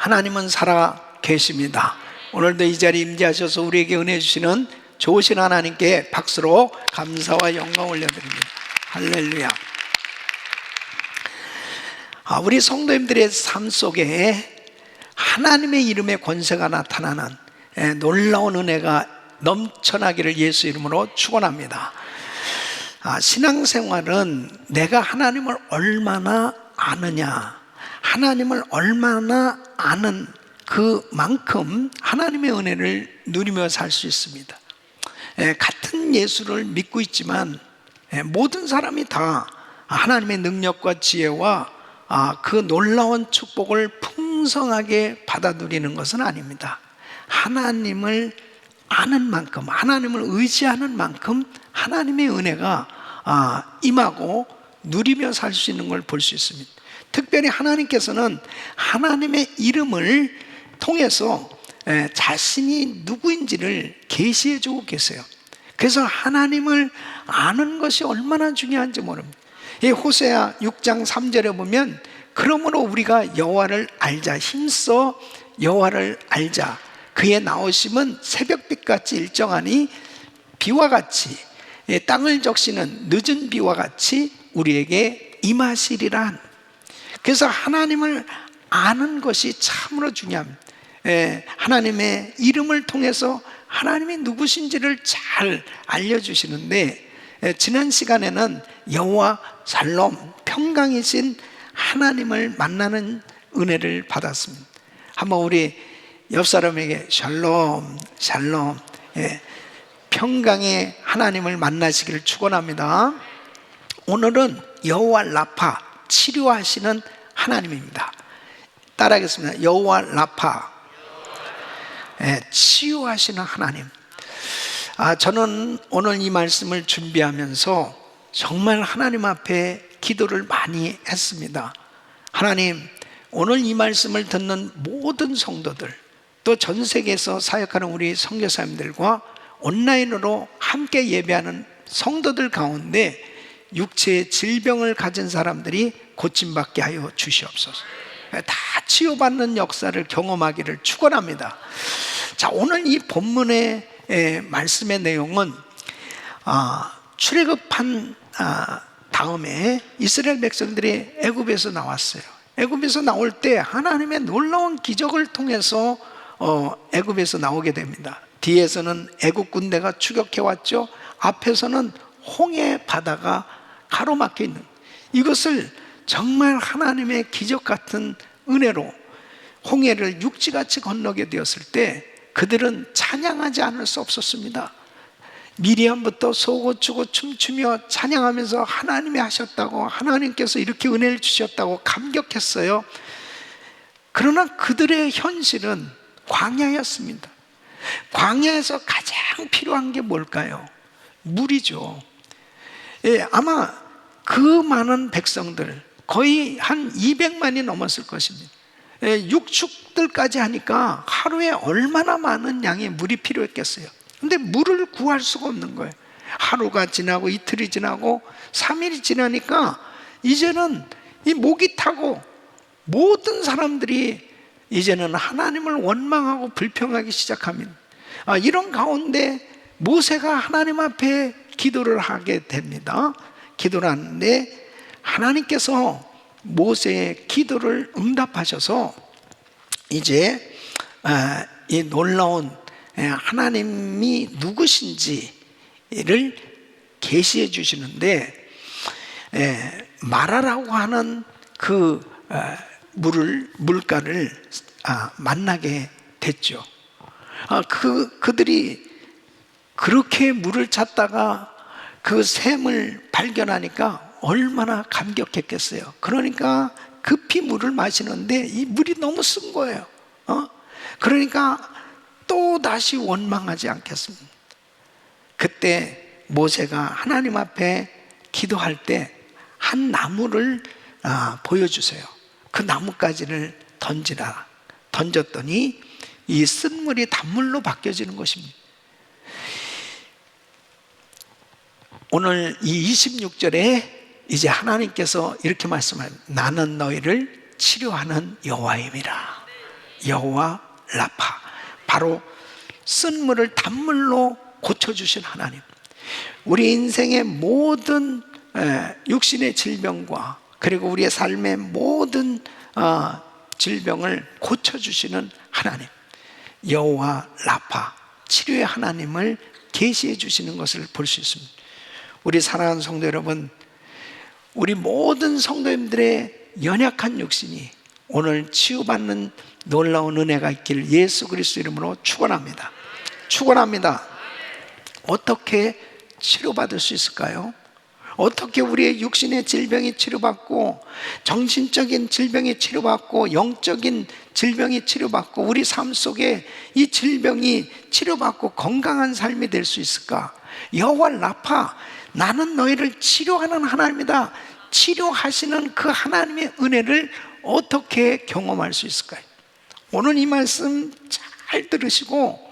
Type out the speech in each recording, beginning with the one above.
하나님은 살아 계십니다. 오늘도 이 자리에 임재하셔서 우리에게 은혜 주시는 좋으신 하나님께 박수로 감사와 영광 올려드립니다. 할렐루야. 우리 성도님들의 삶 속에 하나님의 이름의 권세가 나타나는 놀라운 은혜가 넘쳐나기를 예수 이름으로 축원합니다. 신앙생활은 내가 하나님을 얼마나 아느냐, 하나님을 얼마나 아는 그만큼 하나님의 은혜를 누리며 살 수 있습니다. 같은 예수를 믿고 있지만 모든 사람이 다 하나님의 능력과 지혜와 그 놀라운 축복을 풍성하게 받아 누리는 것은 아닙니다. 하나님을 아는 만큼, 하나님을 의지하는 만큼 하나님의 은혜가 임하고 누리며 살 수 있는 걸 볼 수 있습니다. 특별히 하나님께서는 하나님의 이름을 통해서 자신이 누구인지를 계시해 주고 계세요. 그래서 하나님을 아는 것이 얼마나 중요한지 모릅니다. 이 호세아 6장 3절에 보면 그러므로 우리가 여호와를 알자, 힘써 여호와를 알자, 그의 나오심은 새벽빛같이 일정하니 비와 같이 땅을 적시는 늦은 비와 같이 우리에게 임하시리라. 그래서 하나님을 아는 것이 참으로 중요합니다. 하나님의 이름을 통해서 하나님이 누구신지를 잘 알려주시는데, 지난 시간에는 여호와 샬롬, 평강이신 하나님을 만나는 은혜를 받았습니다. 한번 우리 옆 사람에게 샬롬, 샬롬, 평강의 하나님을 만나시기를 축원합니다. 오늘은 여호와 라파, 치료하시는 하나님입니다. 따라하겠습니다. 여호와 라파, 치유하시는 하나님. 저는 오늘 이 말씀을 준비하면서 정말 하나님 앞에 기도를 많이 했습니다. 하나님, 오늘 이 말씀을 듣는 모든 성도들, 또 전 세계에서 사역하는 우리 선교사님들과 온라인으로 함께 예배하는 성도들 가운데 육체의 질병을 가진 사람들이 고침받게 하여 주시옵소서. 다 치유받는 역사를 경험하기를 축원합니다. 자, 오늘 이 본문의 말씀의 내용은 출애굽한 다음에 이스라엘 백성들이 애굽에서 나왔어요. 애굽에서 나올 때 하나님의 놀라운 기적을 통해서 애굽에서 나오게 됩니다. 뒤에서는 애굽 군대가 추격해 왔죠. 앞에서는 홍해 바다가 가로막혀 있는, 이것을 정말 하나님의 기적 같은 은혜로 홍해를 육지같이 건너게 되었을 때 그들은 찬양하지 않을 수 없었습니다. 미리암부터 소고추고 춤추며 찬양하면서 하나님이 하셨다고, 하나님께서 이렇게 은혜를 주셨다고 감격했어요. 그러나 그들의 현실은 광야였습니다. 광야에서 가장 필요한 게 뭘까요? 물이죠. 아마 그 많은 백성들, 거의 한 200만이 넘었을 것입니다. 육축들까지 하니까 하루에 얼마나 많은 양의 물이 필요했겠어요. 근데 물을 구할 수가 없는 거예요. 하루가 지나고 이틀이 지나고 3일이 지나니까 이제는 이 목이 타고 모든 사람들이 이제는 하나님을 원망하고 불평하기 시작합니다. 이런 가운데 모세가 하나님 앞에 기도를 하게 됩니다. 기도를 하는데 하나님께서 모세의 기도를 응답하셔서 이제 이 놀라운 하나님이 누구신지를 계시해 주시는데, 마라라고 하는 그 물가를 만나게 됐죠. 그들이 그렇게 물을 찾다가 그 샘을 발견하니까 얼마나 감격했겠어요. 그러니까 급히 물을 마시는데 이 물이 너무 쓴 거예요. 그러니까 또 다시 원망하지 않겠습니다. 그때 모세가 하나님 앞에 기도할 때 한 나무를 보여주세요. 그 나뭇가지를 던지라. 던졌더니 이 쓴물이 단물로 바뀌어지는 것입니다. 오늘 이 26절에 이제 하나님께서 이렇게 말씀합니다. 나는 너희를 치료하는 여호와임이라. 여호와 라파, 바로 쓴물을 단물로 고쳐주신 하나님. 우리 인생의 모든 육신의 질병과 그리고 우리의 삶의 모든 질병을 고쳐주시는 하나님, 여호와 라파, 치료의 하나님을 계시해 주시는 것을 볼 수 있습니다. 우리 사랑하는 성도 여러분, 우리 모든 성도님들의 연약한 육신이 오늘 치유받는 놀라운 은혜가 있길 예수 그리스도 이름으로 축원합니다. 축원합니다. 어떻게 치료받을 수 있을까요? 어떻게 우리의 육신의 질병이 치료받고, 정신적인 질병이 치료받고, 영적인 질병이 치료받고, 우리 삶 속에 이 질병이 치료받고 건강한 삶이 될 수 있을까? 여호와 라파, 나는 너희를 치료하는 하나님이다. 치료하시는 그 하나님의 은혜를 어떻게 경험할 수 있을까요? 오늘 이 말씀 잘 들으시고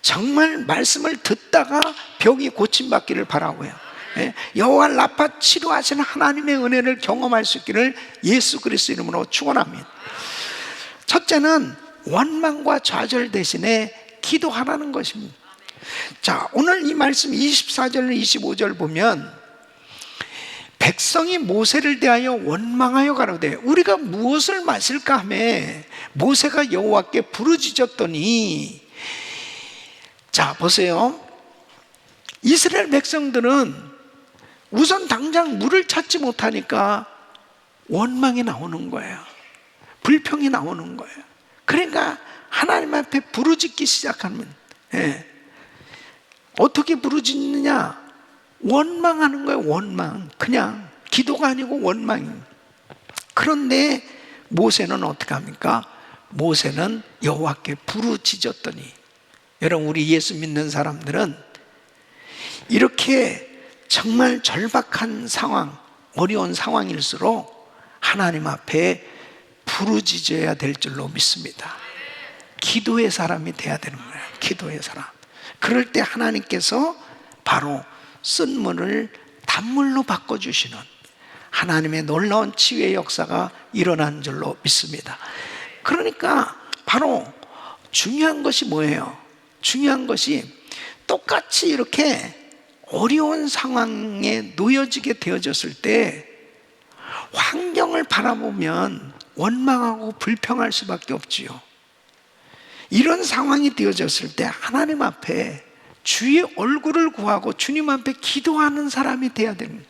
정말 말씀을 듣다가 병이 고침받기를 바라고요. 여호와 라파, 치료하시는 하나님의 은혜를 경험할 수 있기를 예수 그리스도 이름으로 축원합니다. 첫째는 원망과 좌절 대신에 기도하라는 것입니다. 자, 오늘 이 말씀 24절 25절 보면 백성이 모세를 대하여 원망하여 가로되 우리가 무엇을 마실까 하며 모세가 여호와께 부르짖었더니, 자 보세요, 이스라엘 백성들은 우선 당장 물을 찾지 못하니까 원망이 나오는 거예요. 불평이 나오는 거예요. 그러니까 하나님 앞에 부르짖기 시작하면, 어떻게 부르짖느냐? 원망하는 거예요. 원망. 그냥 기도가 아니고 원망입니다. 그런데 모세는 어떻게 합니까? 모세는 여호와께 부르짖었더니, 여러분, 우리 예수 믿는 사람들은 이렇게 정말 절박한 상황, 어려운 상황일수록 하나님 앞에 부르짖어야 될 줄로 믿습니다. 기도의 사람이 돼야 되는 거예요. 기도의 사람. 그럴 때 하나님께서 바로 쓴물을 단물로 바꿔주시는 하나님의 놀라운 치유의 역사가 일어난 줄로 믿습니다. 그러니까 바로 중요한 것이 뭐예요? 중요한 것이 똑같이 이렇게 어려운 상황에 놓여지게 되어졌을 때 환경을 바라보면 원망하고 불평할 수밖에 없지요. 이런 상황이 되어졌을 때 하나님 앞에 주의 얼굴을 구하고 주님 앞에 기도하는 사람이 돼야 됩니다.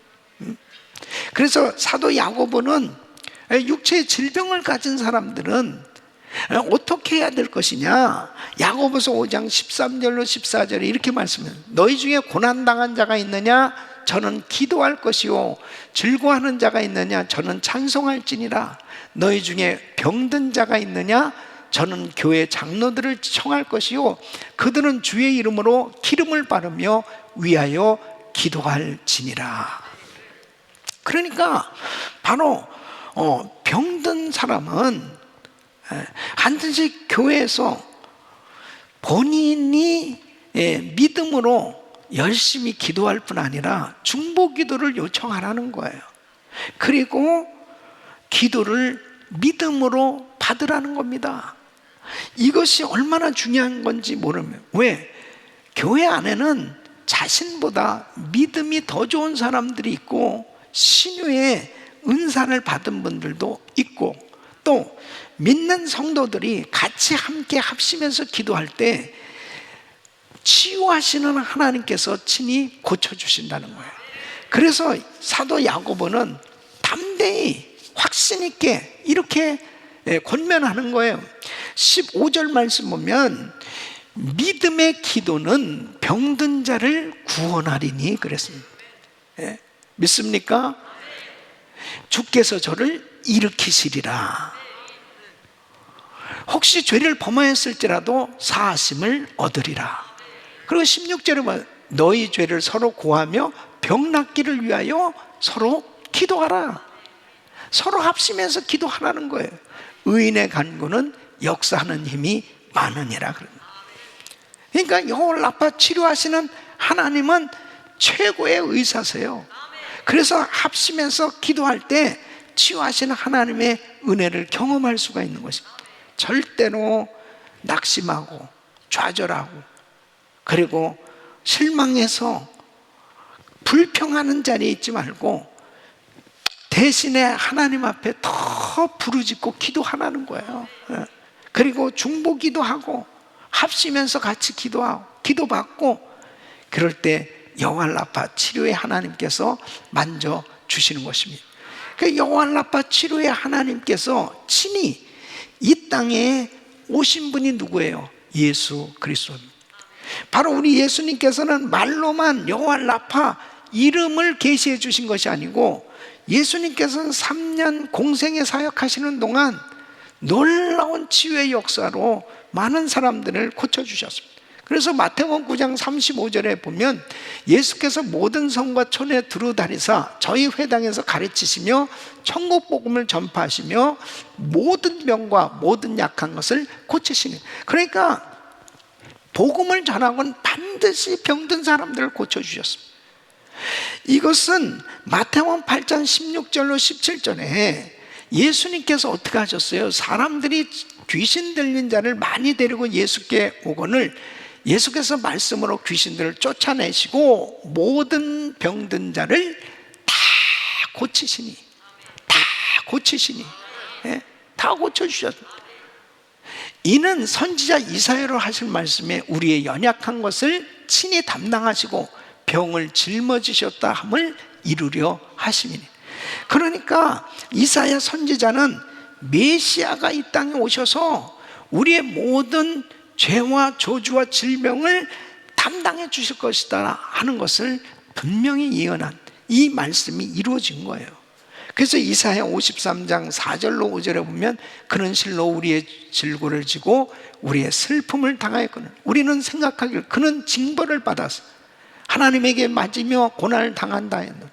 그래서 사도 야고보는 육체의 질병을 가진 사람들은 어떻게 해야 될 것이냐, 야고보서 5장 13절로 14절에 이렇게 말씀해요. 너희 중에 고난당한 자가 있느냐? 저는 기도할 것이요, 즐거워하는 자가 있느냐? 저는 찬송할지니라. 너희 중에 병든 자가 있느냐? 저는 교회 장로들을 청할 것이요, 그들은 주의 이름으로 기름을 바르며 위하여 기도할지니라. 그러니까 바로 병든 사람은 반드시 교회에서 본인이 믿음으로 열심히 기도할 뿐 아니라 중보 기도를 요청하라는 거예요. 그리고 기도를 믿음으로 받으라는 겁니다. 이것이 얼마나 중요한 건지 모르면, 왜? 교회 안에는 자신보다 믿음이 더 좋은 사람들이 있고 신유의 은사를 받은 분들도 있고, 또 믿는 성도들이 같이 함께 합심해서 기도할 때 치유하시는 하나님께서 친히 고쳐주신다는 거예요. 그래서 사도 야고보는 담대히 확신 있게 이렇게 권면하는 거예요. 15절 말씀 보면 믿음의 기도는 병든 자를 구원하리니 그랬습니다. 믿습니까? 주께서 저를 일으키시리라. 혹시 죄를 범하였을지라도 사하심을 얻으리라. 그리고 16절에 보면 너희 죄를 서로 고하며 병 낫기를 위하여 서로 기도하라. 서로 합심해서 기도하라는 거예요. 의인의 간구는 역사하는 힘이 많으니라. 그러니까 여호와 라파, 치료하시는 하나님은 최고의 의사세요. 그래서 합심해서 기도할 때 치유하시는 하나님의 은혜를 경험할 수가 있는 것입니다. 절대로 낙심하고 좌절하고 그리고 실망해서 불평하는 자리에 있지 말고 대신에 하나님 앞에 더 부르짖고 기도하라는 거예요. 그리고 중보기도하고 합시면서 같이 기도하고 기도받고 그럴 때 여호와 라파 치료의 하나님께서 만져 주시는 것입니다. 그 여호와 라파 치료의 하나님께서 친히 이 땅에 오신 분이 누구예요? 예수 그리스도입니다. 바로 우리 예수님께서는 말로만 여호와 라파 이름을 계시해 주신 것이 아니고 예수님께서는 3년 공생애 사역하시는 동안 놀라운 치유의 역사로 많은 사람들을 고쳐주셨습니다. 그래서 마태복음 9장 35절에 보면 예수께서 모든 성과 촌에 두루다니사 저희 회당에서 가르치시며 천국 복음을 전파하시며 모든 병과 모든 약한 것을 고치시는, 그러니까 복음을 전하고는 반드시 병든 사람들을 고쳐주셨습니다. 이것은 마태복음 8장 16절로 17절에 예수님께서 어떻게 하셨어요? 사람들이 귀신 들린 자를 많이 데리고 예수께 오거늘 예수께서 말씀으로 귀신들을 쫓아내시고 모든 병든 자를 다 고치시니, 다 고쳐주셨습니다. 이는 선지자 이사야로 하실 말씀에 우리의 연약한 것을 친히 담당하시고 병을 짊어지셨다 함을 이루려 하심이니. 그러니까 이사야 선지자는 메시아가 이 땅에 오셔서 우리의 모든 죄와 저주와 질병을 담당해 주실 것이다 하는 것을 분명히 예언한 이 말씀이 이루어진 거예요. 그래서 이사야 53장 4절로 5절에 보면 그는 실로 우리의 질고를 지고 우리의 슬픔을 당하였거늘 우리는 생각하기를 그는 징벌을 받아서 하나님에게 맞으며 고난을 당한다 했노니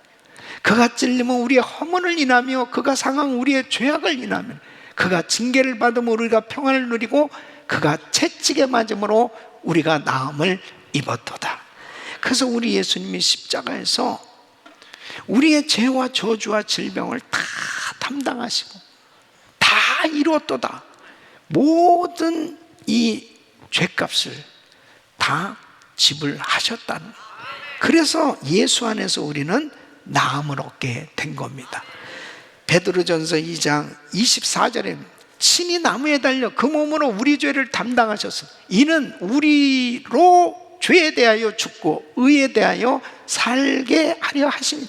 그가 찔림은 우리의 허물을 인하며 그가 상한 우리의 죄악을 인하며 그가 징계를 받으며 우리가 평안을 누리고 그가 채찍에 맞음으로 우리가 나음을 입었도다. 그래서 우리 예수님이 십자가에서 우리의 죄와 저주와 질병을 다 담당하시고 다 이루었도다. 모든 이 죄값을 다 지불하셨다는, 그래서 예수 안에서 우리는 나음을 얻게 된 겁니다. 베드로전서 2장 24절에 친히 나무에 달려 그 몸으로 우리 죄를 담당하셨어. 이는 우리로 죄에 대하여 죽고 의에 대하여 살게 하려 하시니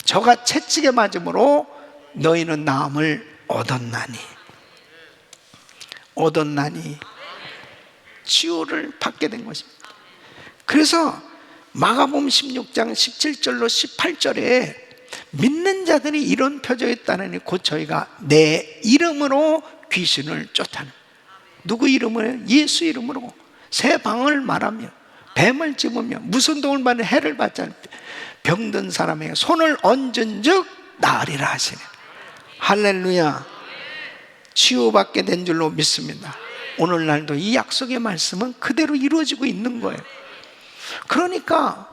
저가 채찍에 맞음으로 너희는 나음을 얻었나니 치유를 받게 된 것입니다. 그래서 마가복음 16장 17절로 18절에 믿는 자들이 이런 표적이 있다느니 곧 저희가 내 이름으로 귀신을 쫓아내. 누구 이름으로? 예수 이름으로 새 방언을 말하며 뱀을 집으며 무슨 도움을 받는 해를 받지 않을 때 병든 사람에게 손을 얹은 즉 나으리라 하시네. 할렐루야. 치유받게 된 줄로 믿습니다. 오늘날도 이 약속의 말씀은 그대로 이루어지고 있는 거예요. 그러니까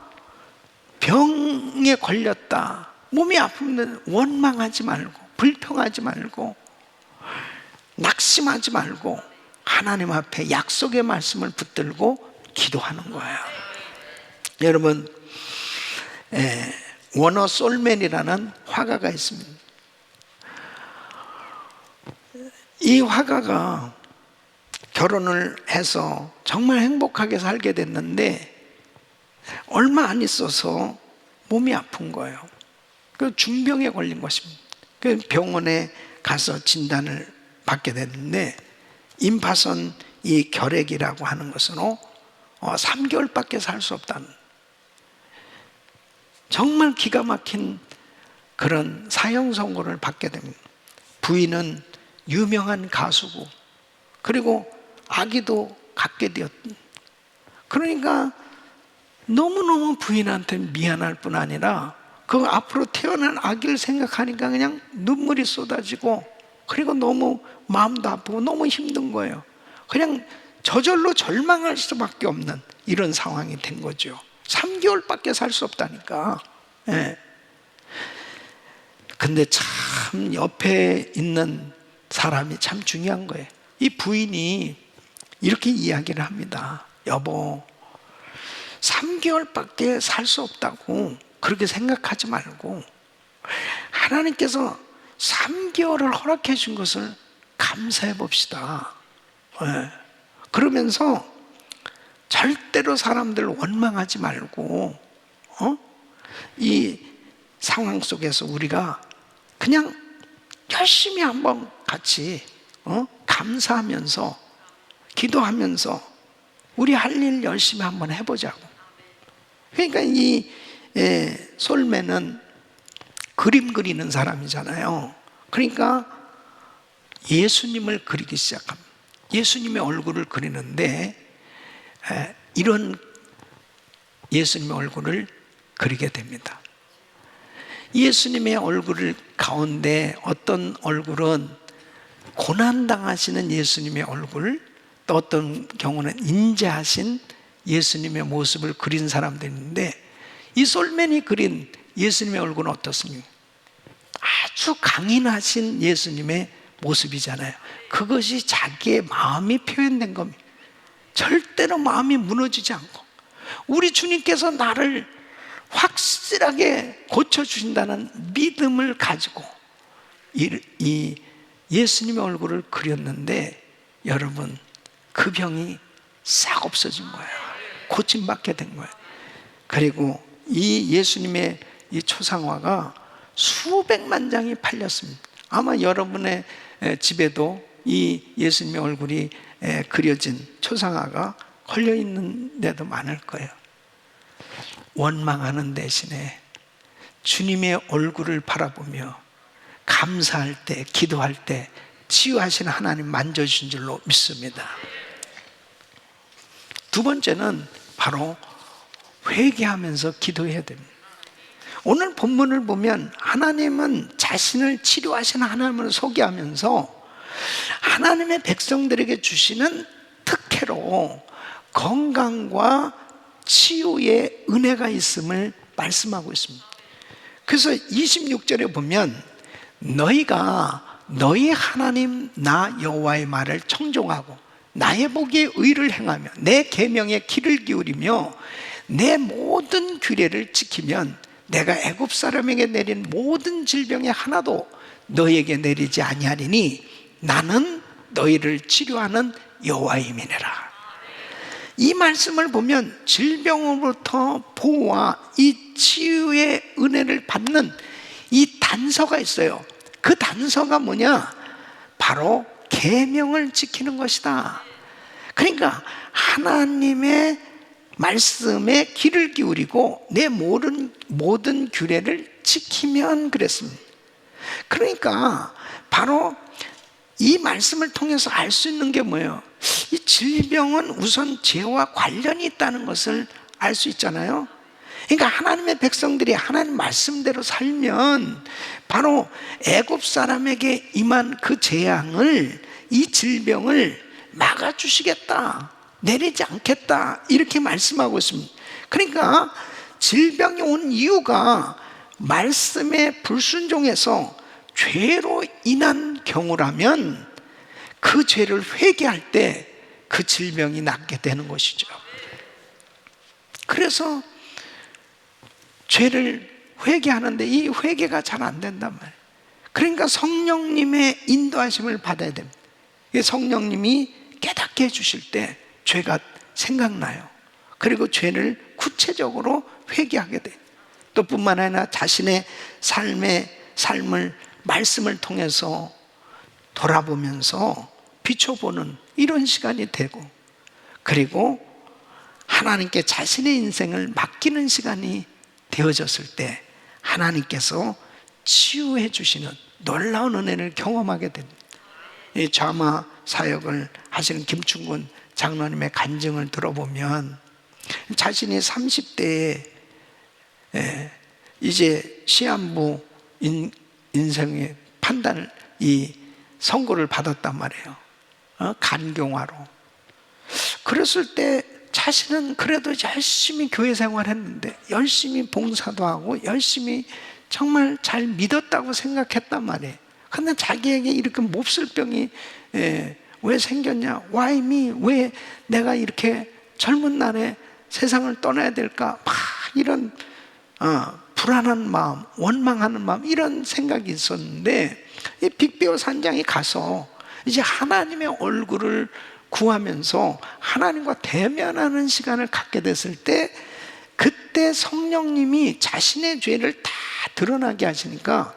병에 걸렸다, 몸이 아프면 원망하지 말고 불평하지 말고 낙심하지 말고 하나님 앞에 약속의 말씀을 붙들고 기도하는 거예요. 여러분, 워너 솔맨이라는 화가가 있습니다. 이 화가가 결혼을 해서 정말 행복하게 살게 됐는데 얼마 안 있어서 몸이 아픈 거예요. 그 중병에 걸린 것입니다. 그 병원에 가서 진단을 받게 됐는데 임파선 이 결핵이라고 하는 것으로 3개월밖에 살 수 없다는, 정말 기가 막힌 그런 사형 선고를 받게 됩니다. 부인은 유명한 가수고 그리고 아기도 갖게 되었던, 그러니까 너무너무 부인한테 미안할 뿐 아니라 그 앞으로 태어난 아기를 생각하니까 그냥 눈물이 쏟아지고 그리고 너무 마음도 아프고 너무 힘든 거예요. 그냥 저절로 절망할 수밖에 없는 이런 상황이 된 거죠. 3개월밖에 살 수 없다니까. 근데 참 옆에 있는 사람이 참 중요한 거예요. 이 부인이 이렇게 이야기를 합니다. 여보, 3개월밖에 살 수 없다고 그렇게 생각하지 말고 하나님께서 3개월을 허락해 준 것을 감사해 봅시다. 네. 그러면서 절대로 사람들 원망하지 말고 이 상황 속에서 우리가 그냥 열심히 한번 같이 감사하면서 기도하면서 우리 할 일 열심히 한번 해보자고. 그러니까 이 솔매는 그림 그리는 사람이잖아요. 그러니까 예수님을 그리기 시작합니다. 예수님의 얼굴을 그리는데 이런 예수님의 얼굴을 그리게 됩니다. 예수님의 얼굴을 가운데 어떤 얼굴은 고난당하시는 예수님의 얼굴, 또 어떤 경우는 인자하신 예수님의 모습을 그린 사람들이 있는데, 이 솔맨이 그린 예수님의 얼굴은 어떻습니까? 아주 강인하신 예수님의 모습이잖아요. 그것이 자기의 마음이 표현된 겁니다. 절대로 마음이 무너지지 않고, 우리 주님께서 나를 확실하게 고쳐주신다는 믿음을 가지고 이 예수님의 얼굴을 그렸는데, 여러분, 그 병이 싹 없어진 거예요. 고침받게 된 거예요. 그리고 이 예수님의 이 초상화가 수백만 장이 팔렸습니다. 아마 여러분의 집에도 이 예수님의 얼굴이 그려진 초상화가 걸려 있는 데도 많을 거예요. 원망하는 대신에 주님의 얼굴을 바라보며 감사할 때, 기도할 때 치유하시는 하나님 만져주신 줄로 믿습니다. 두 번째는 바로 회개하면서 기도해야 됩니다. 오늘 본문을 보면 하나님은 자신을 치료하시는 하나님을 소개하면서 하나님의 백성들에게 주시는 특혜로 건강과 치유의 은혜가 있음을 말씀하고 있습니다. 그래서 26절에 보면 너희가 너희 하나님 나 여호와의 말을 청종하고 나의 보기에 의를 행하며 내 계명에 귀를 기울이며 내 모든 규례를 지키면 내가 애굽 사람에게 내린 모든 질병에 하나도 너희에게 내리지 아니하리니 나는 너희를 치료하는 여호와임이니라. 이 말씀을 보면 질병으로부터 보호와 이 치유의 은혜를 받는 이 단서가 있어요. 그 단서가 뭐냐? 바로 계명을 지키는 것이다. 그러니까 하나님의 말씀에 귀를 기울이고 내 모든 규례를 지키면 그랬습니다. 그러니까 바로 이 말씀을 통해서 알 수 있는 게 뭐예요? 이 질병은 우선 죄와 관련이 있다는 것을 알 수 있잖아요. 그러니까 하나님의 백성들이 하나님 말씀대로 살면 바로 애굽 사람에게 임한 그 재앙을, 이 질병을 막아주시겠다, 내리지 않겠다, 이렇게 말씀하고 있습니다. 그러니까 질병이 온 이유가 말씀에 불순종해서 죄로 인한 경우라면 그 죄를 회개할 때 그 질병이 낫게 되는 것이죠. 그래서 죄를 회개하는데 이 회개가 잘 안 된단 말이에요. 그러니까 성령님의 인도하심을 받아야 됩니다. 성령님이 깨닫게 해주실 때 죄가 생각나요. 그리고 죄를 구체적으로 회개하게 돼요. 또 뿐만 아니라 자신의 삶을 말씀을 통해서 돌아보면서 비춰보는 이런 시간이 되고, 그리고 하나님께 자신의 인생을 맡기는 시간이 되어졌을 때 하나님께서 치유해 주시는 놀라운 은혜를 경험하게 됩니다. 이 좌마 사역을 하시는 김충곤 장로님의 간증을 들어보면 자신이 30대에 이제 시한부 인생의 판단을, 이 선고를 받았단 말이에요. 간경화로. 그랬을 때 자신은 그래도 열심히 교회 생활했는데 열심히 봉사도 하고 열심히 정말 잘 믿었다고 생각했단 말이에요. 근데 자기에게 이렇게 몹쓸 병이 왜 생겼냐? Why me? 왜 내가 이렇게 젊은 날에 세상을 떠나야 될까? 막 이런 불안한 마음, 원망하는 마음, 이런 생각이 있었는데, 이 빅베어 산장에 가서 이제 하나님의 얼굴을 구하면서 하나님과 대면하는 시간을 갖게 됐을 때, 그때 성령님이 자신의 죄를 다 드러나게 하시니까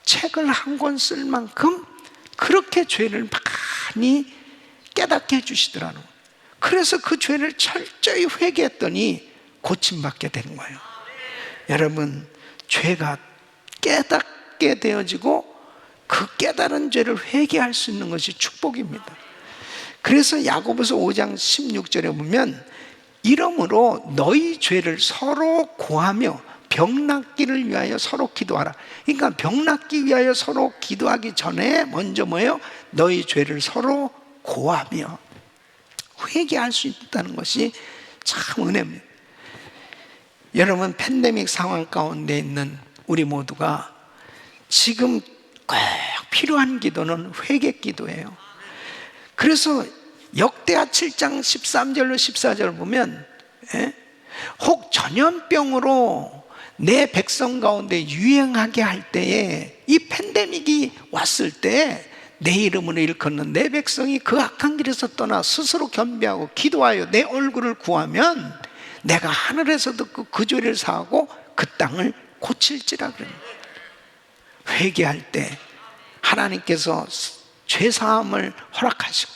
책을 한 권 쓸 만큼 그렇게 죄를 많이 깨닫게 해주시더라는 거예요. 그래서 그 죄를 철저히 회개했더니 고침받게 된 거예요. 여러분, 죄가 깨닫게 되어지고 그 깨달은 죄를 회개할 수 있는 것이 축복입니다. 그래서 야고보서 5장 16절에 보면, 이러므로 너희 죄를 서로 고하며 병 낫기를 위하여 서로 기도하라. 그러니까 병 낫기 위하여 서로 기도하기 전에 먼저 뭐예요? 너희 죄를 서로 고하며 회개할 수 있다는 것이 참 은혜입니다. 여러분, 팬데믹 상황 가운데 있는 우리 모두가 지금 꼭 필요한 기도는 회개 기도예요. 그래서 역대하 7장 13절로 14절 보면, 혹 전염병으로 내 백성 가운데 유행하게 할 때에, 이 팬데믹이 왔을 때 내 이름으로 일컫는 내 백성이 그 악한 길에서 떠나 스스로 겸비하고 기도하여 내 얼굴을 구하면 내가 하늘에서 듣고 그 죄를 사하고 그 땅을 고칠지라 그럽니다. 회개할 때 하나님께서 죄 사함을 허락하시고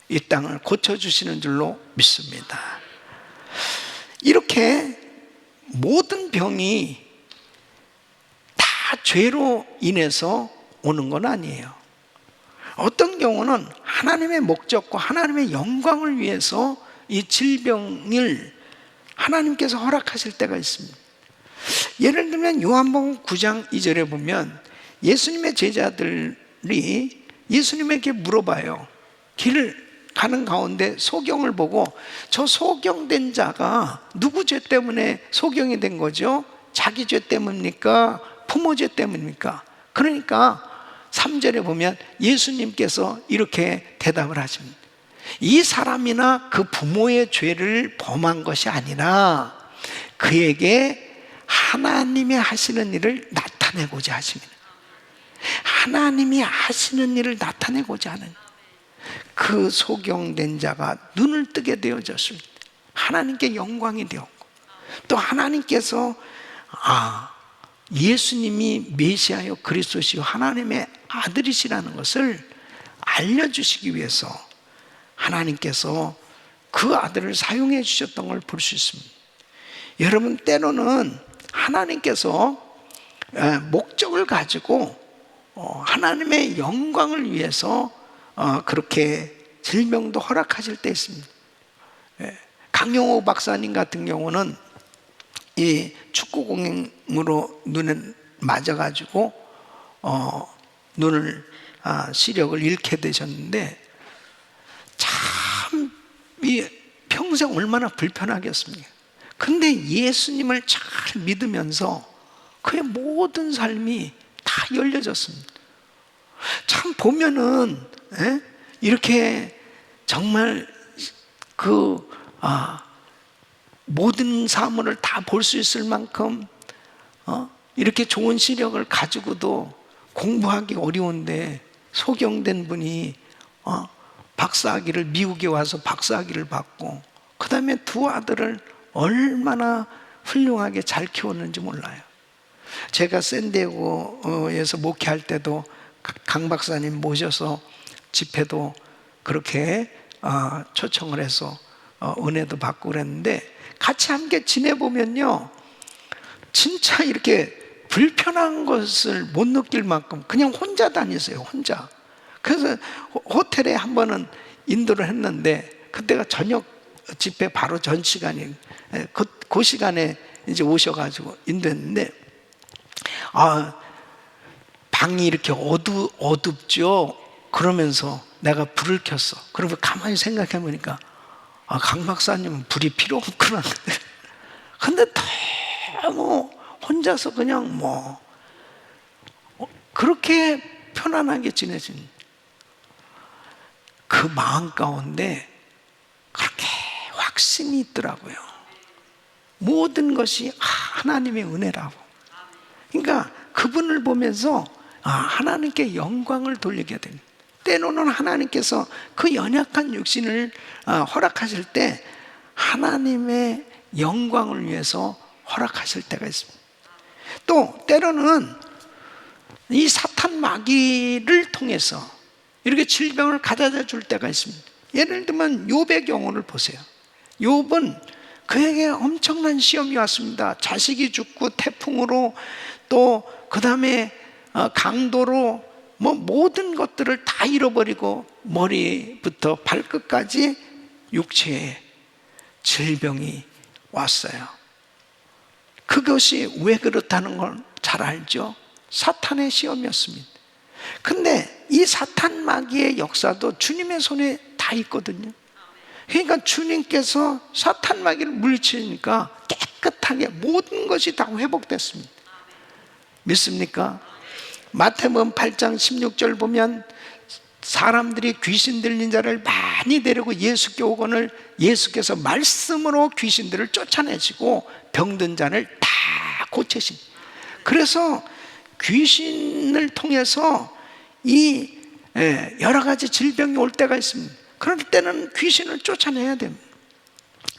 이 땅을 고쳐주시는 줄로 믿습니다. 이렇게 모든 병이 다 죄로 인해서 오는 건 아니에요. 어떤 경우는 하나님의 목적과 하나님의 영광을 위해서 이 질병을 하나님께서 허락하실 때가 있습니다. 예를 들면 요한복음 9장 2절에 보면 예수님의 제자들이 예수님에게 물어봐요. 길을 가는 가운데 소경을 보고, 저 소경된 자가 누구 죄 때문에 소경이 된 거죠? 자기 죄 때문입니까? 부모 죄 때문입니까? 그러니까 3절에 보면 예수님께서 이렇게 대답을 하십니다. 이 사람이나 그 부모의 죄를 범한 것이 아니라 그에게 하나님이 하시는 일을 나타내고자 하십니다. 하나님이 하시는 일을 나타내고자 하는, 그 소경된 자가 눈을 뜨게 되어졌습니다. 하나님께 영광이 되었고, 또 하나님께서 예수님이 메시아요 그리스도시요 하나님의 아들이시라는 것을 알려주시기 위해서 하나님께서 그 아들을 사용해 주셨던 걸 볼 수 있습니다. 여러분, 때로는 하나님께서 목적을 가지고 하나님의 영광을 위해서 그렇게 질병도 허락하실 때 있습니다. 강용호 박사님 같은 경우는 이 축구공으로 눈에 맞아가지고 눈을 시력을 잃게 되셨는데, 참 평생 얼마나 불편하겠습니까? 근데 예수님을 잘 믿으면서 그의 모든 삶이 다 열려졌습니다. 참 보면은 이렇게 정말 모든 사물을 다 볼 수 있을 만큼 이렇게 좋은 시력을 가지고도 공부하기 어려운데 소경된 분이 박사학위를, 미국에 와서 박사학위를 받고, 그 다음에 두 아들을 얼마나 훌륭하게 잘 키웠는지 몰라요. 제가 샌디에고에서 목회할 때도 강 박사님 모셔서 집회도 그렇게 초청을 해서 은혜도 받고 그랬는데, 같이 함께 지내보면요, 진짜 이렇게 불편한 것을 못 느낄 만큼 그냥 혼자 다니세요, 혼자. 그래서 호텔에 한 번은 인도를 했는데, 그때가 저녁 집회 바로 전 시간이, 그 시간에 이제 오셔가지고 인도했는데, 방이 이렇게 어둡죠. 그러면서 내가 불을 켰어. 그러고 가만히 생각해 보니까 강 박사님은 불이 필요 없구나. 근데 너무 혼자서 그냥 그렇게 편안하게 지내신. 그 마음 가운데 그렇게 확신이 있더라고요. 모든 것이 하나님의 은혜라고. 그러니까 그분을 보면서 하나님께 영광을 돌리게 됩니다. 때로는 하나님께서 그 연약한 육신을 허락하실 때 하나님의 영광을 위해서 허락하실 때가 있습니다. 또 때로는 이 사탄 마귀를 통해서 이렇게 질병을 가져다 줄 때가 있습니다. 예를 들면 욥의 경우를 보세요. 욥은 그에게 엄청난 시험이 왔습니다. 자식이 죽고 태풍으로, 또 그 다음에 강도로 모든 것들을 다 잃어버리고 머리부터 발끝까지 육체에 질병이 왔어요. 그것이 왜 그렇다는 걸 잘 알죠? 사탄의 시험이었습니다. 근데 이 사탄 마귀의 역사도 주님의 손에 다 있거든요. 그러니까 주님께서 사탄 마귀를 물리치니까 깨끗하게 모든 것이 다 회복됐습니다. 믿습니까? 마태복음 8장 16절 보면 사람들이 귀신 들린 자를 많이 데리고 예수께 오거늘 예수께서 말씀으로 귀신들을 쫓아내시고 병든 자를 다 고치신. 그래서 귀신을 통해서 이 여러 가지 질병이 올 때가 있습니다. 그럴 때는 귀신을 쫓아내야 됩니다.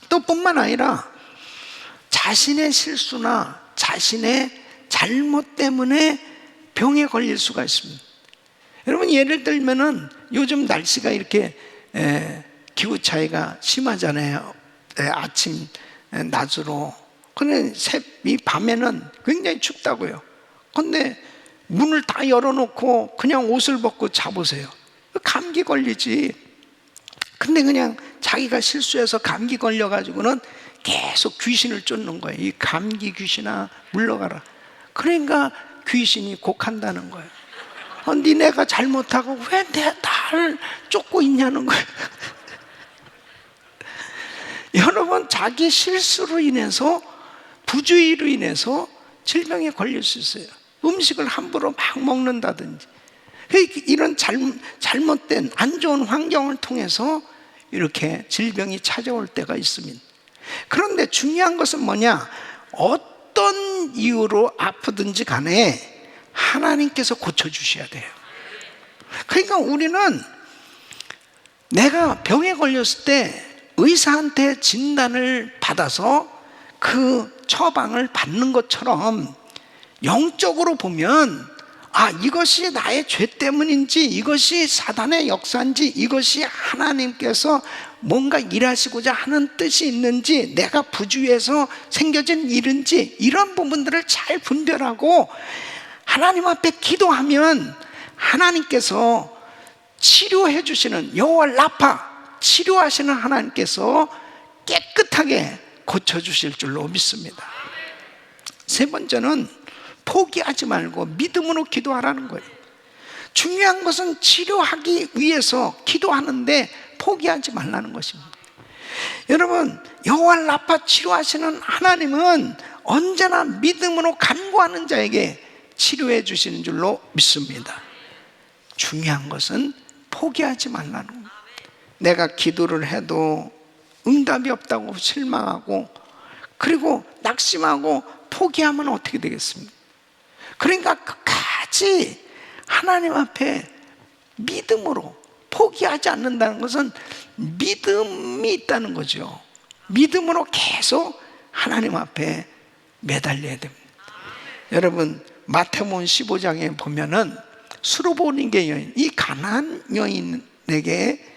또 뿐만 아니라 자신의 실수나 자신의 잘못 때문에 병에 걸릴 수가 있습니다. 여러분 예를 들면은 요즘 날씨가 이렇게 기후 차이가 심하잖아요. 아침 낮으로. 근데 이 밤에는 굉장히 춥다고요. 근데 문을 다 열어놓고 그냥 옷을 벗고 자보세요. 감기 걸리지. 근데 그냥 자기가 실수해서 감기 걸려가지고는 계속 귀신을 쫓는 거예요. 이 감기 귀신아 물러가라. 그러니까 귀신이 곡한다는 거예요. 니네가 잘못하고 왜 나를 쫓고 있냐는 거예요. 여러분 자기 실수로 인해서, 부주의로 인해서 질병에 걸릴 수 있어요. 음식을 함부로 막 먹는다든지, 이런 잘못된 안 좋은 환경을 통해서 이렇게 질병이 찾아올 때가 있습니다. 그런데 중요한 것은 뭐냐? 어떤 이유로 아프든지 간에 하나님께서 고쳐주셔야 돼요. 그러니까 우리는 내가 병에 걸렸을 때 의사한테 진단을 받아서 그 처방을 받는 것처럼 영적으로 보면 이것이 나의 죄 때문인지, 이것이 사단의 역사인지, 이것이 하나님께서 뭔가 일하시고자 하는 뜻이 있는지, 내가 부주의해서 생겨진 일인지, 이런 부분들을 잘 분별하고 하나님 앞에 기도하면 하나님께서 치료해 주시는, 여호와 라파, 치료하시는 하나님께서 깨끗하게 고쳐주실 줄로 믿습니다. 세 번째는 포기하지 말고 믿음으로 기도하라는 거예요. 중요한 것은 치료하기 위해서 기도하는데 포기하지 말라는 것입니다. 여러분 여호와 라파 치료하시는 하나님은 언제나 믿음으로 간구하는 자에게 치료해 주시는 줄로 믿습니다. 중요한 것은 포기하지 말라는 거예요. 내가 기도를 해도 응답이 없다고 실망하고, 그리고 낙심하고 포기하면 어떻게 되겠습니까? 그러니까 끝까지 하나님 앞에 믿음으로, 포기하지 않는다는 것은 믿음이 있다는 거죠. 믿음으로 계속 하나님 앞에 매달려야 됩니다. 여러분 마태복음 15장에 보면은 수르보니게 여인, 이 가나안 여인에게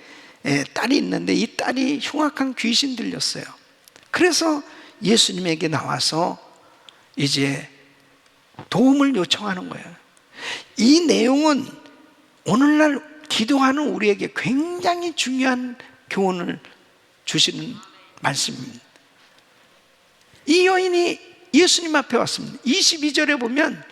딸이 있는데 이 딸이 흉악한 귀신 들렸어요. 그래서 예수님에게 나와서 이제 도움을 요청하는 거예요. 이 내용은 오늘날 기도하는 우리에게 굉장히 중요한 교훈을 주시는 말씀입니다. 이 여인이 예수님 앞에 왔습니다. 22절에 보면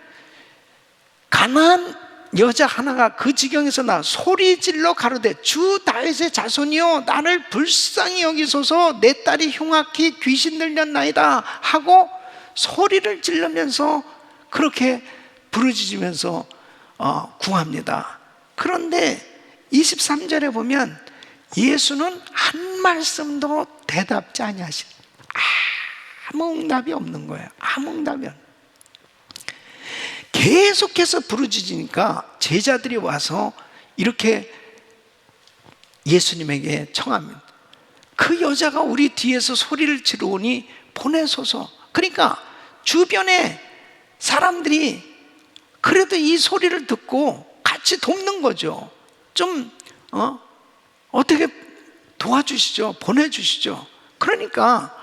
가나안 여자 하나가 그 지경에서 나 소리질러 가로되 주 다윗의 자손이여 나를 불쌍히 여기소서, 내 딸이 흉악히 귀신 들렸나이다 하고 소리를 지르면서 그렇게 부르짖으면서 구합니다. 그런데 23절에 보면 예수는 한 말씀도 대답지 아니하신, 아무 응답이 없는 거예요. 아무 응답이 없는. 계속해서 부르짖으니까 제자들이 와서 이렇게 예수님에게 청합니다. 그 여자가 우리 뒤에서 소리를 지르오니 보내소서. 그러니까 주변에 사람들이 그래도 이 소리를 듣고 같이 돕는 거죠. 좀 어떻게 도와주시죠, 보내주시죠. 그러니까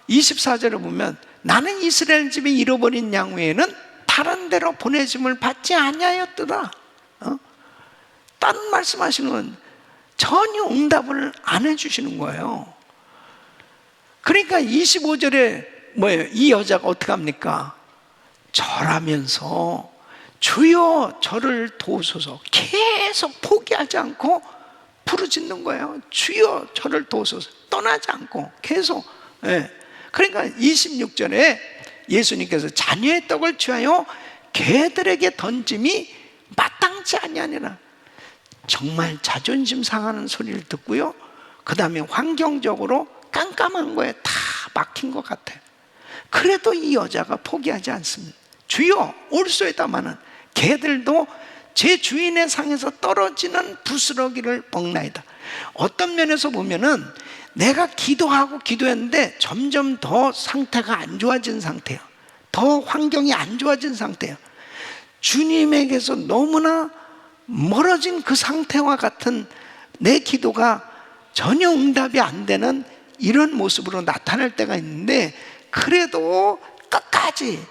24절을 보면 나는 이스라엘 집에 잃어버린 양 외에는 다른 데로 보내짐을 받지 아니하였더라. 다른 말씀하시는 건 전혀 응답을 안 해주시는 거예요. 그러니까 25절에 뭐예요? 이 여자가 어떻게 합니까? 절하면서 주여 저를 도우소서, 계속 포기하지 않고 부르짖는 거예요. 주여 저를 도우소서, 떠나지 않고 계속. 그러니까 26절에 예수님께서 자녀의 떡을 취하여 개들에게 던짐이 마땅치 아니하니라. 정말 자존심 상하는 소리를 듣고요, 그 다음에 환경적으로 깜깜한 거에 다 막힌 것 같아요. 그래도 이 여자가 포기하지 않습니다. 주여 올소이다마는 개들도 제 주인의 상에서 떨어지는 부스러기를 먹나이다. 어떤 면에서 보면은 내가 기도하고 기도했는데 점점 더 상태가 안 좋아진 상태예요. 더 환경이 안 좋아진 상태예요. 주님에게서 너무나 멀어진 그 상태와 같은 내 기도가 전혀 응답이 안 되는 이런 모습으로 나타날 때가 있는데, 그래도 끝까지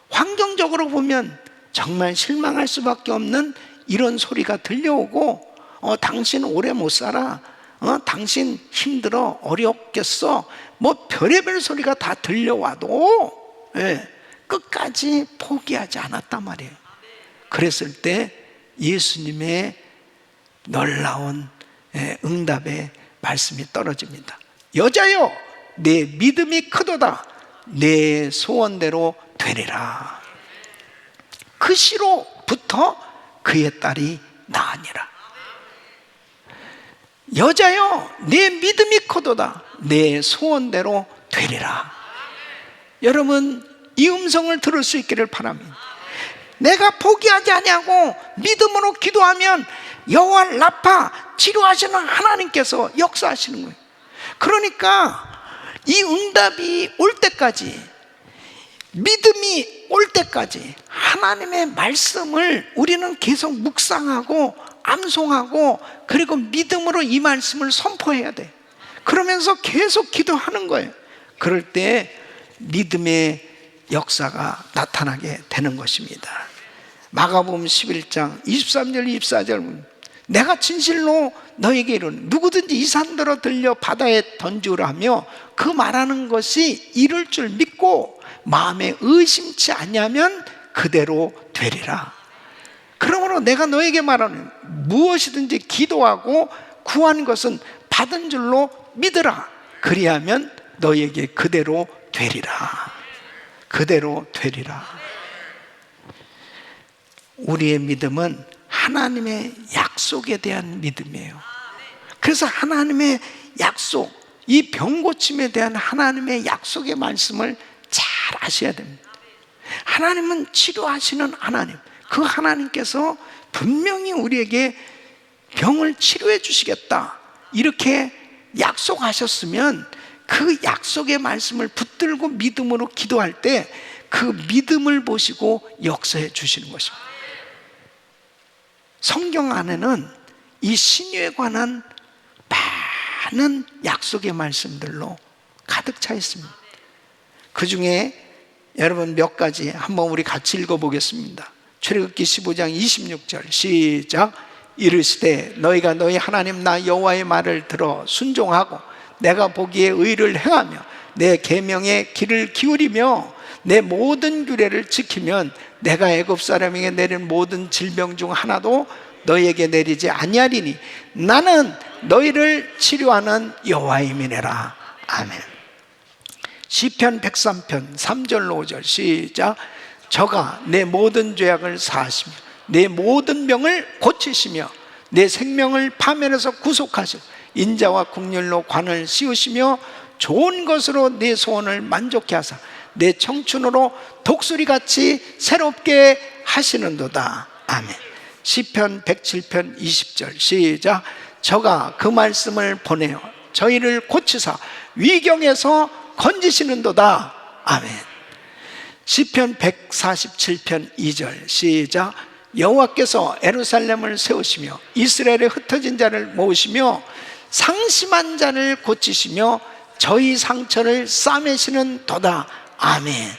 환경적으로 보면 정말 실망할 수밖에 없는 이런 소리가 들려오고, 당신 오래 못 살아, 당신 힘들어, 어렵겠어, 뭐 별의별 소리가 다 들려와도 끝까지 포기하지 않았단 말이에요. 그랬을 때 예수님의 놀라운 응답의 말씀이 떨어집니다. 여자여 내 믿음이 크도다, 내 소원대로 되리라. 그 시로부터 그의 딸이 나으니라. 여자여 내 믿음이 크도다, 내 소원대로 되리라. 여러분 이 음성을 들을 수 있기를 바랍니다. 내가 포기하지 아니하고 믿음으로 기도하면 여호와 라파, 치료하시는 하나님께서 역사하시는 거예요. 그러니까 이 응답이 올 때까지, 믿음이 올 때까지 하나님의 말씀을 우리는 계속 묵상하고 암송하고, 그리고 믿음으로 이 말씀을 선포해야 돼. 그러면서 계속 기도하는 거예요. 그럴 때 믿음의 역사가 나타나게 되는 것입니다. 마가복음 11장 23절 24절, 내가 진실로 너에게 이르노니 누구든지 이 산더러 들려 바다에 던지우라며 그 말하는 것이 이룰 줄 믿고 마음에 의심치 않냐면 그대로 되리라. 그러므로 내가 너에게 말하노니 무엇이든지 기도하고 구한 것은 받은 줄로 믿으라. 그리하면 너에게 그대로 되리라. 그대로 되리라. 우리의 믿음은 하나님의 약속에 대한 믿음이에요. 그래서 하나님의 약속, 이 병고침에 대한 하나님의 약속의 말씀을 잘 아셔야 됩니다. 하나님은 치료하시는 하나님, 그 하나님께서 분명히 우리에게 병을 치료해 주시겠다 이렇게 약속하셨으면 그 약속의 말씀을 붙들고 믿음으로 기도할 때 그 믿음을 보시고 역사해 주시는 것입니다. 성경 안에는 이 신유에 관한 많은 약속의 말씀들로 가득 차 있습니다. 그 중에 여러분 몇 가지 한번 우리 같이 읽어보겠습니다. 출애굽기 15장 26절 시작. 이르시되 너희가 너희 하나님 나 여호와의 말을 들어 순종하고 내가 보기에 의를 행하며 내 계명에 귀를 기울이며 내 모든 규례를 지키면 내가 애굽 사람에게 내린 모든 질병 중 하나도 너희에게 내리지 아니하리니 나는 너희를 치료하는 여호와임이니라. 아멘. 시편 103편 3절로 5절 시작. 저가 내 모든 죄악을 사하시며 내 모든 병을 고치시며 내 생명을 파멸해서 구속하시고 인자와 긍휼로 관을 씌우시며 좋은 것으로 내 소원을 만족케 하사 내 청춘으로 독수리같이 새롭게 하시는도다. 아멘. 시편 107편 20절 시작. 저가 그 말씀을 보내어 저희를 고치사 위경에서 건지시는도다. 아멘. 시편 147편 2절 시작. 여호와께서 예루살렘을 세우시며 이스라엘의 흩어진 자를 모으시며 상심한 자를 고치시며 저희 상처를 싸매시는 도다. 아멘.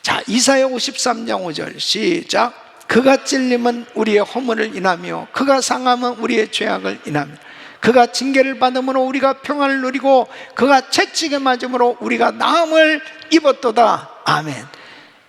자, 이사야 53장 5절 시작. 그가 찔림은 우리의 허물을 인하며 그가 상함은 우리의 죄악을 인하며 그가 징계를 받음으로 우리가 평안을 누리고 그가 채찍에 맞음으로 우리가 나음을 입었도다. 아멘.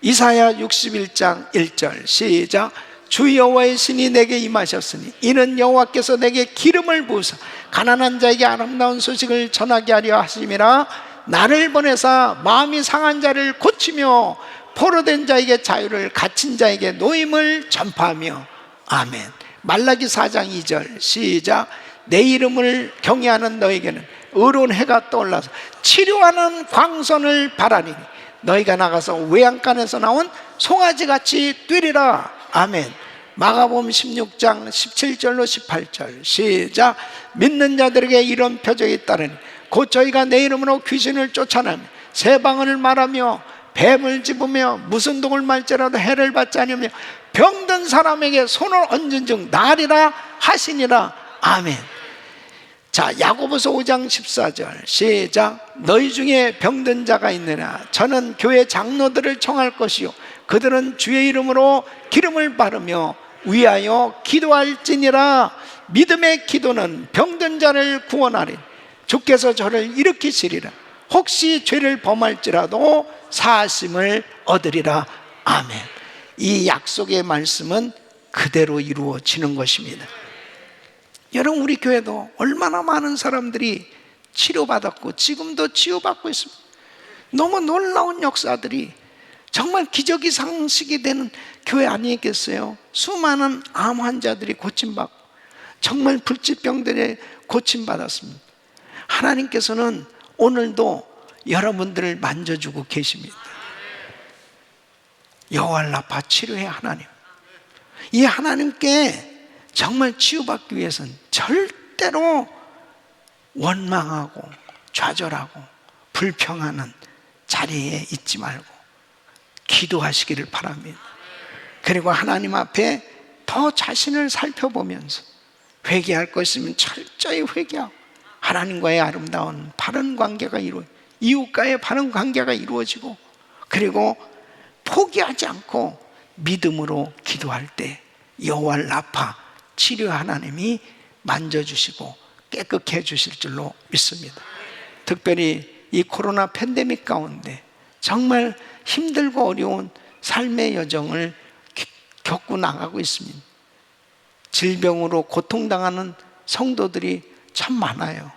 이사야 61장 1절 시작. 주 여호와의 신이 내게 임하셨으니 이는 여호와께서 내게 기름을 부으사 가난한 자에게 아름다운 소식을 전하게 하려 하심이라. 나를 보내사 마음이 상한 자를 고치며 포로된 자에게 자유를, 갇힌 자에게 노임을 전파하며. 아멘. 말라기 4장 2절 시작. 내 이름을 경외하는 너에게는 의로운 해가 떠올라서 치료하는 광선을 바라리니 너희가 나가서 외양간에서 나온 송아지같이 뛰리라. 아멘. 마가복음 16장 17절로 18절 시작. 믿는 자들에게 이런 표적이 따르니 곧 저희가 내 이름으로 귀신을 쫓아내며 새 방언을 말하며 뱀을 집으며 무슨 독을 말지라도 해를 받지 않으며 병든 사람에게 손을 얹은 즉 나으리라 하시니라. 아멘. 자, 야고보서 5장 14절 시작. 너희 중에 병든 자가 있느냐 저는 교회 장로들을 청할 것이요 그들은 주의 이름으로 기름을 바르며 위하여 기도할지니라. 믿음의 기도는 병든 자를 구원하리 주께서 저를 일으키시리라. 혹시 죄를 범할지라도 사하심을 얻으리라. 아멘. 이 약속의 말씀은 그대로 이루어지는 것입니다. 여러분, 우리 교회도 얼마나 많은 사람들이 치료받았고 지금도 치유받고 있습니다. 너무 놀라운 역사들이, 정말 기적이 상식이 되는 교회 아니겠어요? 수많은 암 환자들이 고침받고 정말 불치병들이 고침받았습니다. 하나님께서는 오늘도 여러분들을 만져주고 계십니다. 여호와 라파 치료의 하나님, 이 하나님께 정말 치유받기 위해서는 절대로 원망하고 좌절하고 불평하는 자리에 있지 말고 기도하시기를 바랍니다. 그리고 하나님 앞에 더 자신을 살펴보면서 회개할 것 있으면 철저히 회개하고 하나님과의 아름다운 바른 관계가 이웃과의 바른 관계가 이루어지고, 그리고 포기하지 않고 믿음으로 기도할 때 여호와 라파 치료 하나님이 만져주시고 깨끗해 주실 줄로 믿습니다. 특별히 이 코로나 팬데믹 가운데 정말 힘들고 어려운 삶의 여정을 겪고 나가고 있습니다. 질병으로 고통당하는 성도들이 참 많아요.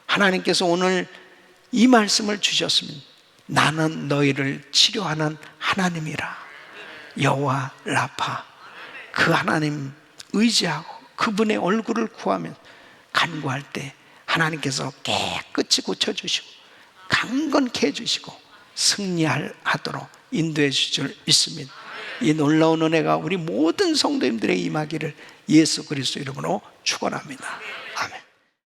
하나님께서 오늘 이 말씀을 주셨습니다. 나는 너희를 치료하는 하나님이라. 여호와 라파, 그 하나님 의지하고 그분의 얼굴을 구하면 간구할 때 하나님께서 깨끗이 고쳐주시고 강건케 해주시고 승리하도록 인도해 주실 줄 믿습니다. 이 놀라운 은혜가 우리 모든 성도님들의 임하기를 예수 그리스도 이름으로 축원합니다.